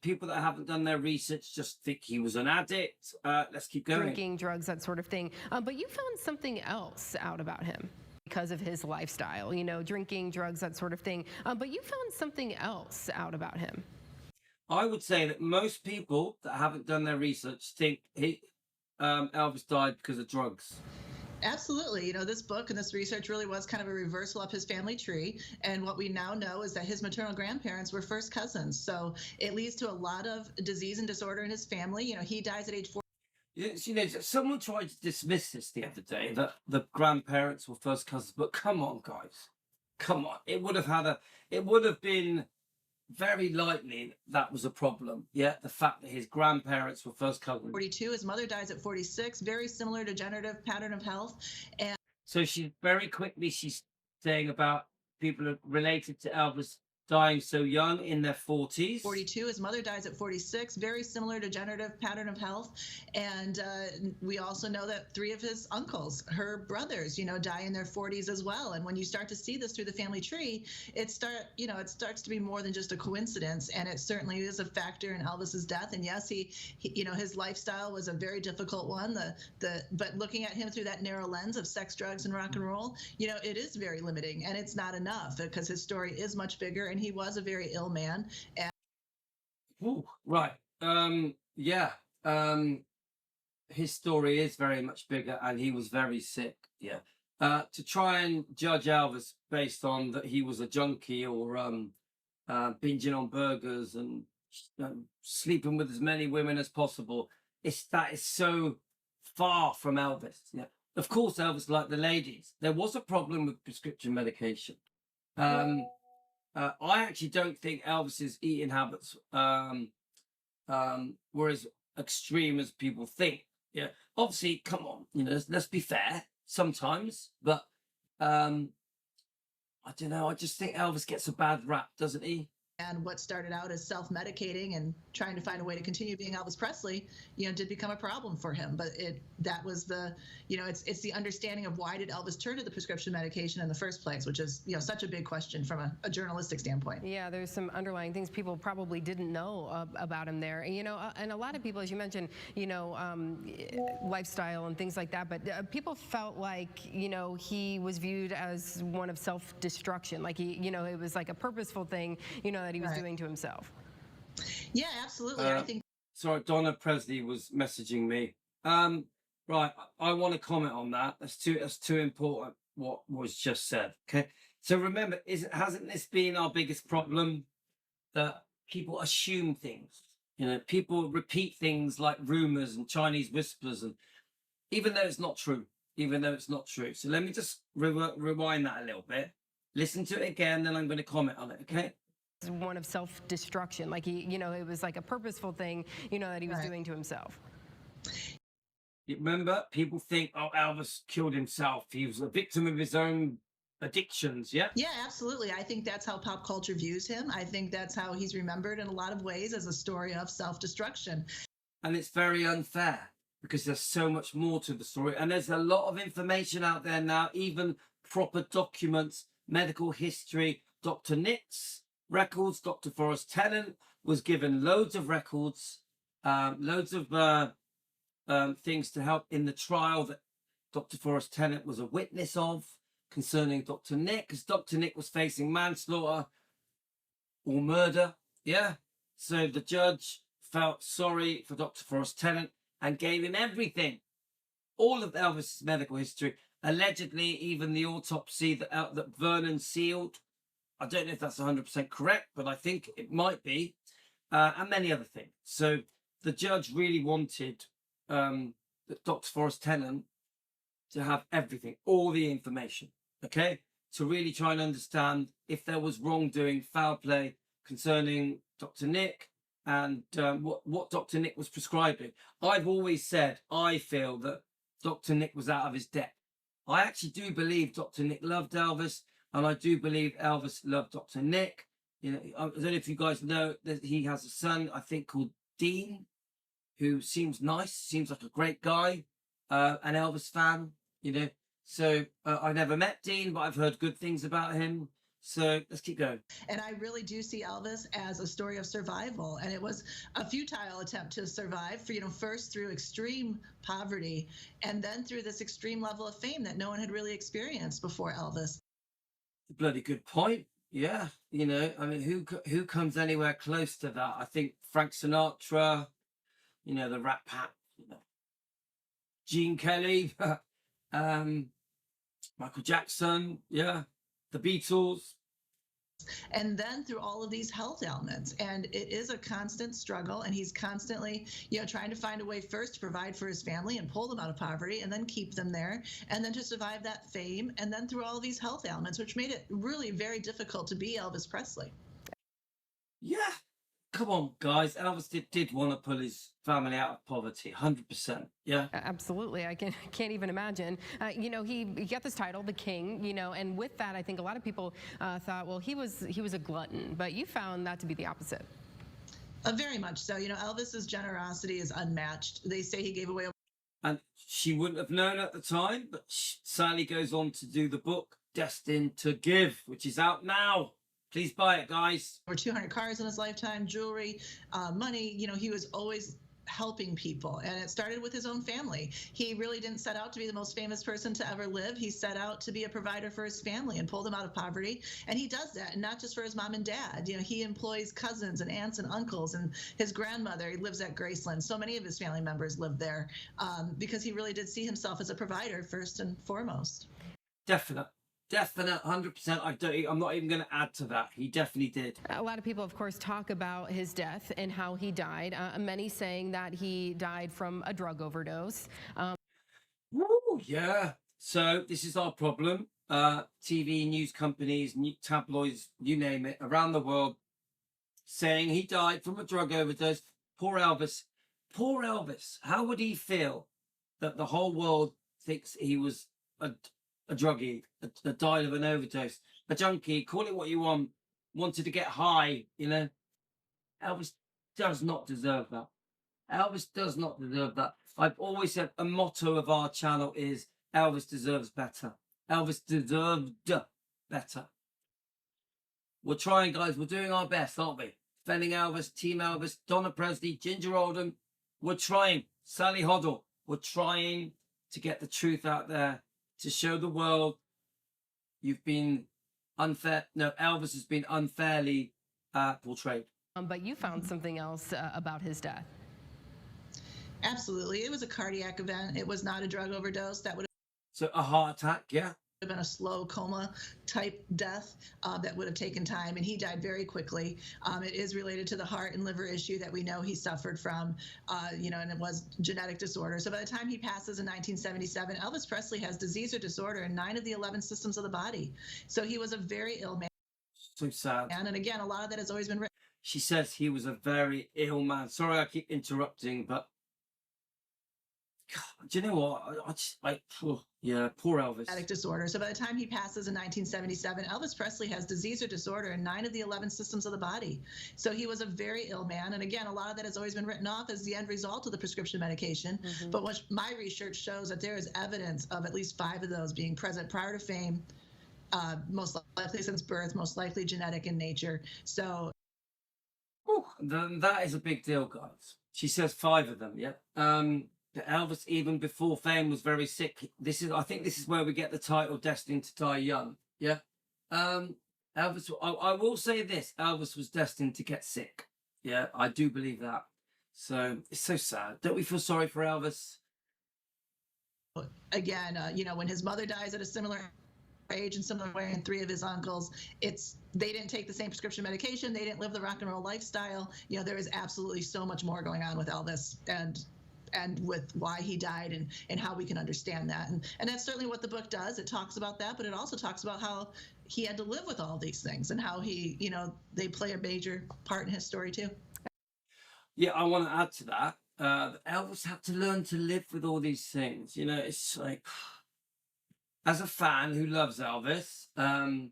People that haven't done their research just think he was an addict. Let's keep going. drinking, drugs, that sort of thing. But you found something else out about him because of his lifestyle, drinking, drugs, that sort of thing. But you found something else out about him. I would say that most people that haven't done their research think Elvis died because of drugs. Absolutely. This book and this research really was kind of a reversal of his family tree. And what we now know is that his maternal grandparents were first cousins. So it leads to a lot of disease and disorder in his family. He dies at age 4. Someone tried to dismiss this the other day, that the grandparents were first cousins. But come on, guys. Come on. It would have been very likely that was a problem. Yeah, the fact that his grandparents were first cousins. 42. His mother dies at 46. Very similar degenerative pattern of health. And so she's saying about people related to Elvis dying so young in their 40s. 42. His mother dies at 46. Very similar degenerative pattern of health. And we also know that 3 of his uncles, her brothers, die in their 40s as well. And when you start to see this through the family tree, it starts to be more than just a coincidence. And it certainly is a factor in Elvis's death. And yes, he his lifestyle was a very difficult one. But looking at him through that narrow lens of sex, drugs, and rock and roll, it is very limiting, and it's not enough because his story is much bigger. And he was a very ill man. Ooh, right. Yeah. His story is very much bigger, and he was very sick. Yeah. To try and judge Elvis based on that he was a junkie or binging on burgers and sleeping with as many women as possible, that is so far from Elvis. Yeah. Of course, Elvis liked the ladies. There was a problem with prescription medication. I actually don't think Elvis's eating habits were as extreme as people think. Yeah, obviously, come on, let's be fair sometimes, but I don't know. I just think Elvis gets a bad rap, doesn't he? And what started out as self-medicating and trying to find a way to continue being Elvis Presley, did become a problem for him. But it's the understanding of why did Elvis turn to the prescription medication in the first place, which is, such a big question from a journalistic standpoint. Yeah, there's some underlying things people probably didn't know about him there. And a lot of people, as you mentioned, lifestyle and things like that. But people felt like, he was viewed as one of self-destruction, like it was like a purposeful thing, that he was doing to himself. Yeah, absolutely. I think. Sorry, Donna Presley was messaging me. Right, I want to comment on that. That's too important. What was just said. Okay, so remember, hasn't this been our biggest problem? That people assume things. People repeat things like rumors and Chinese whispers, and even though it's not true. So let me just rewind that a little bit. Listen to it again, then I'm going to comment on it. Okay. One of self-destruction, like it was like a purposeful thing, that he was doing to himself. Remember, people think, oh, Elvis killed himself. He was a victim of his own addictions. Yeah. Yeah, absolutely. I think that's how pop culture views him. I think that's how he's remembered in a lot of ways, as a story of self-destruction. And it's very unfair because there's so much more to the story, and there's a lot of information out there now, even proper documents, medical history. Dr. Nick's records, Dr. Forrest Tennant was given loads of records, loads of things to help in the trial that Dr. Forrest Tennant was a witness of concerning Dr. Nick, because Dr. Nick was facing manslaughter or murder. Yeah. So the judge felt sorry for Dr. Forrest Tennant and gave him everything, all of Elvis's medical history, allegedly even the autopsy that Vernon sealed. I don't know if that's 100% correct, but I think it might be, and many other things. So the judge really wanted Dr. Forrest Tennant to have everything, all the information, okay, to really try and understand if there was wrongdoing, foul play concerning Dr. Nick and what Dr. Nick was prescribing. I've always said I feel that Dr. Nick was out of his depth. I actually do believe Dr. Nick loved Elvis, and I do believe Elvis loved Dr. Nick. You know, I don't know if you guys know that he has a son, I think, called Dean, who seems nice, seems like a great guy, an Elvis fan, you know. So I never met Dean, but I've heard good things about him. So let's keep going. And I really do see Elvis as a story of survival. And it was a futile attempt to survive for, first through extreme poverty and then through this extreme level of fame that no one had really experienced before Elvis. Bloody good point. Yeah. You know, I mean, who comes anywhere close to that? I think Frank Sinatra, you know, the Rat Pack, you know, Gene Kelly, Michael Jackson, yeah, the Beatles. And then through all of these health ailments. And it is a constant struggle. And he's constantly, trying to find a way first to provide for his family and pull them out of poverty and then keep them there. And then to survive that fame. And then through all of these health ailments, which made it really very difficult to be Elvis Presley. Yeah. Come on, guys. Elvis did want to pull his family out of poverty, 100%. Yeah, absolutely. I can't even imagine. He got this title, the King. And with that, I think a lot of people thought, well, he was a glutton, but you found that to be the opposite. Very much so. Elvis's generosity is unmatched. They say he gave away. And she wouldn't have known at the time, but Sally goes on to do the book Destined to Give, which is out now. Please buy it, guys. Over 200 cars in his lifetime, jewelry, money. He was always helping people. And it started with his own family. He really didn't set out to be the most famous person to ever live. He set out to be a provider for his family and pull them out of poverty. And he does that, and not just for his mom and dad. He employs cousins and aunts and uncles, and his grandmother. He lives at Graceland. So many of his family members live there because he really did see himself as a provider first and foremost. Definite, 100%. I'm not even going to add to that. He definitely did. A lot of people, of course, talk about his death and how he died. Many saying that he died from a drug overdose. Yeah. So this is our problem. TV, news companies, tabloids, you name it, around the world, saying he died from a drug overdose. Poor Elvis. Poor Elvis. How would he feel that the whole world thinks he was a druggie, died of an overdose, a junkie, call it what you want, wanted to get high, Elvis does not deserve that. Elvis does not deserve that. I've always said a motto of our channel is Elvis deserves better. Elvis deserved better. We're trying, guys. We're doing our best, aren't we? Defending Elvis, Team Elvis, Donna Presley, Ginger Oldham. We're trying. Sally Hoedel. We're trying to get the truth out there, to show the world you've been unfair. No, Elvis has been unfairly portrayed. But you found something else about his death. Absolutely. It was a cardiac event. It was not a drug overdose. That would So a heart attack, yeah. have been a slow coma type death that would have taken time, and he died very quickly. It is related to the heart and liver issue that we know he suffered from, and it was genetic disorder. So by the time he passes in 1977, Elvis Presley has disease or disorder in 9 of the 11 systems of the body. So he was a very ill man. So sad. And again, a lot of that has always been written. She says he was a very ill man. Sorry, I keep interrupting, but God, do you know what? Yeah, poor Elvis. Genetic disorder. So by the time he passes in 1977, Elvis Presley has disease or disorder in 9 of the 11 systems of the body. So he was a very ill man. And again, a lot of that has always been written off as the end result of the prescription medication. Mm-hmm. But what my research shows that there is evidence of at least 5 of those being present prior to fame, most likely since birth, most likely genetic in nature. So then that is a big deal, guys. She says 5 of them, yeah. Elvis, even before fame, was very sick. I think this is where we get the title Destined to Die Young. Yeah. Elvis, I will say this, Elvis was destined to get sick. Yeah, I do believe that. So it's so sad. Don't we feel sorry for Elvis? Again, when his mother dies at a similar age and similar way, and 3 of his uncles, they didn't take the same prescription medication. They didn't live the rock and roll lifestyle. There is absolutely so much more going on with Elvis and with why he died and how we can understand that. And that's certainly what the book does. It talks about that, but it also talks about how he had to live with all these things and how they play a major part in his story too. Yeah, I want to add to that. Elvis had to learn to live with all these things. You know, it's like, as a fan who loves Elvis, and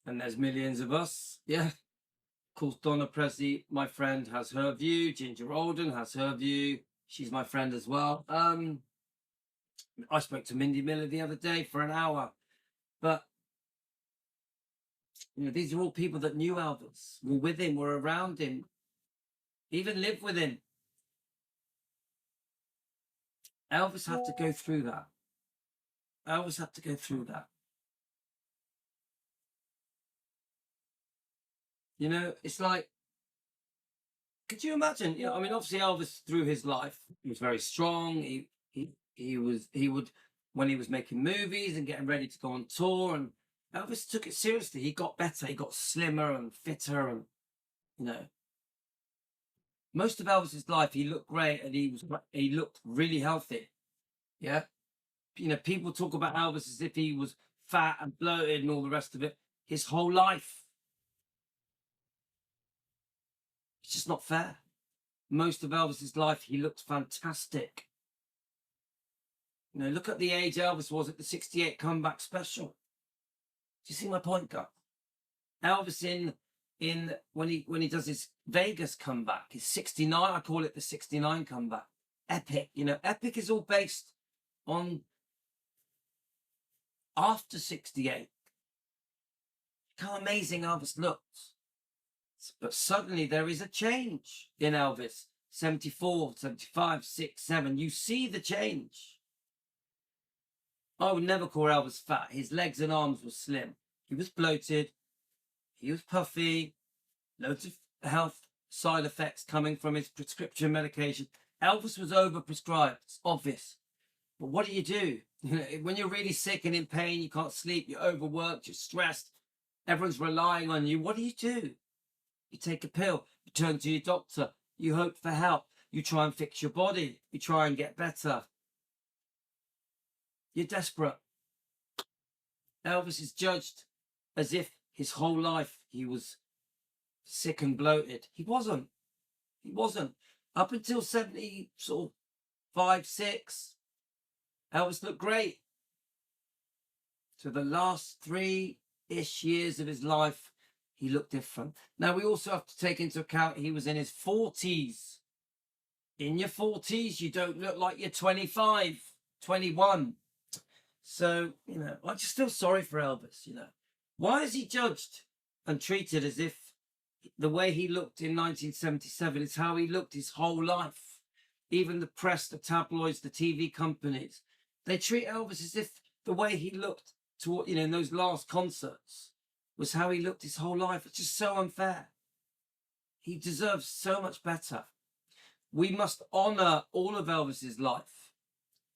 there's millions of us, yeah. Of course, Donna Presley, my friend, has her view. Ginger Alden has her view. She's my friend as well. I spoke to Mindy Miller the other day for an hour, but you know, these are all people that knew Elvis, were with him, were around him, even lived with him. Elvis had to go through that. Elvis had to go through that. You know, it's like, could you imagine? You know, I mean, obviously Elvis through his life, he was very strong. He would, when he was making movies and getting ready to go on tour, and Elvis took it seriously. He got better. He got slimmer and fitter, and you know, most of Elvis's life he looked great and he looked really healthy. Yeah, you know, people talk about Elvis as if he was fat and bloated and all the rest of it. His whole life, it's just not fair. Most of Elvis's life, he looked fantastic. You know, look at the age Elvis was at the '68 comeback special. Do you see my point, guys? Elvis in when he does his Vegas comeback, his '69. I call it the '69 comeback. Epic. You know, epic is all based on after '68. How amazing Elvis looked. But suddenly there is a change in Elvis. 74, 75, 6, 7. You see the change. I would never call Elvis fat. His legs and arms were slim. He was bloated. He was puffy. Loads of health side effects coming from his prescription medication. Elvis was overprescribed. It's obvious. But what do? You know, when you're really sick and in pain, you can't sleep, you're overworked, you're stressed, everyone's relying on you. What do? You take a pill, you turn to your doctor, you hope for help, you try and fix your body, you try and get better. You're desperate. Elvis is judged as if his whole life he was sick and bloated. He wasn't. He wasn't. Up until 70, sort of 5, 6, Elvis looked great. So the last 3-ish years of his life, he looked different. Now, we also have to take into account he was in his 40s. In your 40s, you don't look like you're 25, 21. So, you know, I just feel sorry for Elvis, you know. Why is he judged and treated as if the way he looked in 1977 is how he looked his whole life? Even the press, the tabloids, the TV companies, they treat Elvis as if the way he looked to, you know, in those last concerts was how he looked his whole life. It's just so unfair. He deserves so much better. We must honor all of Elvis's life,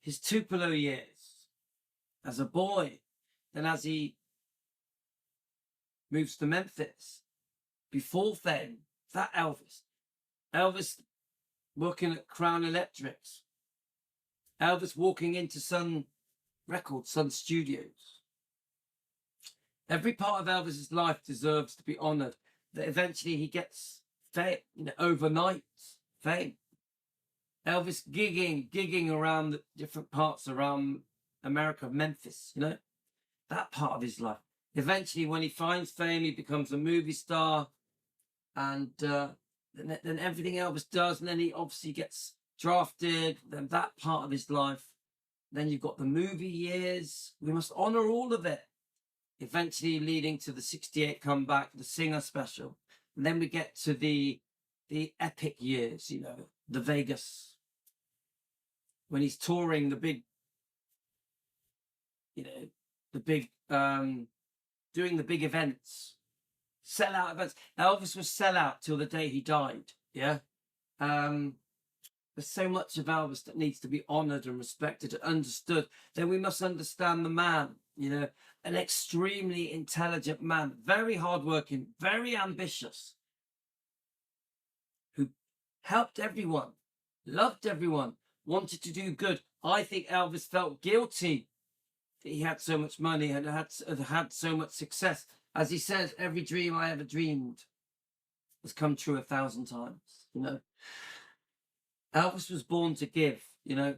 his Tupelo years as a boy, then as he moves to Memphis, before fame, that Elvis working at Crown Electrics, Elvis walking into Sun Records, Sun Studios. Every part of Elvis's life deserves to be honored. That eventually he gets fame, you know, overnight fame. Elvis gigging around the different parts around America, Memphis, you know, that part of his life. Eventually, when he finds fame, he becomes a movie star, and then everything Elvis does, and then he obviously gets drafted, then that part of his life. Then you've got the movie years. We must honor all of it. Eventually leading to the '68 comeback, the Singer special. And then we get to the epic years, you know, the Vegas, when he's touring the big, you know, the big, doing the big events, sellout events. Elvis was sellout till the day he died. Yeah. There's so much of Elvis that needs to be honored and respected and understood. Then we must understand the man, you know, an extremely intelligent man, very hardworking, very ambitious, who helped everyone, loved everyone, wanted to do good. I think Elvis felt guilty that he had so much money and had so much success. As he says, every dream I ever dreamed has come true 1,000 times. You know, Elvis was born to give, you know,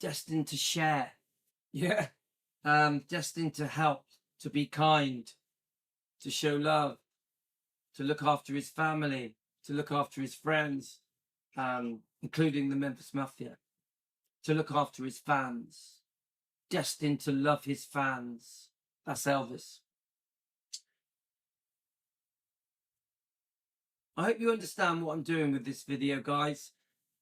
destined to share. Yeah. Destined to help, to be kind, to show love, to look after his family, to look after his friends, including the Memphis Mafia, to look after his fans, destined to love his fans. That's Elvis. I hope you understand what I'm doing with this video, guys.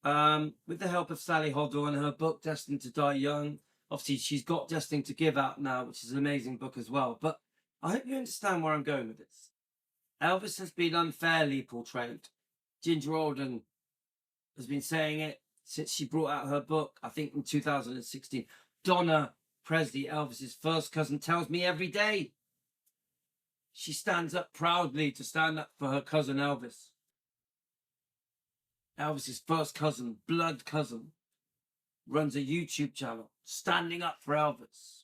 With the help of Sally Hoedel and her book, Destined to Die Young. Obviously, she's got Destined to Give out now, which is an amazing book as well. But I hope you understand where I'm going with this. Elvis has been unfairly portrayed. Ginger Alden has been saying it since she brought out her book, I think in 2016. Donna Presley, Elvis's first cousin, tells me every day she stands up proudly to stand up for her cousin Elvis. Elvis's first cousin, blood cousin, runs a YouTube channel standing up for Elvis.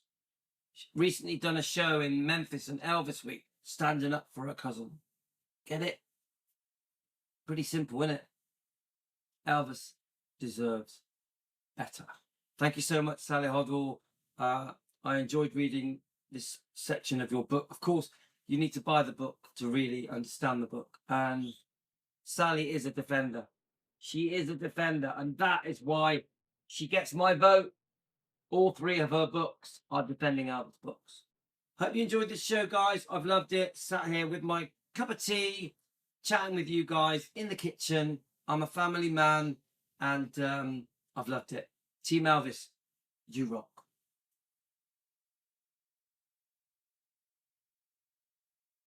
She recently done a show in Memphis and Elvis Week, standing up for her cousin. Get it? Pretty simple, isn't it? Elvis deserves better. Thank you so much, Sally Hoedel. I enjoyed reading this section of your book. Of course, you need to buy the book to really understand the book. And Sally is a defender. She is a defender, and that is why she gets my vote. All three of her books are defending Elvis books. Hope you enjoyed this show, guys. I've loved it. Sat here with my cup of tea, chatting with you guys in the kitchen. I'm a family man, and I've loved it. Team Elvis, you rock.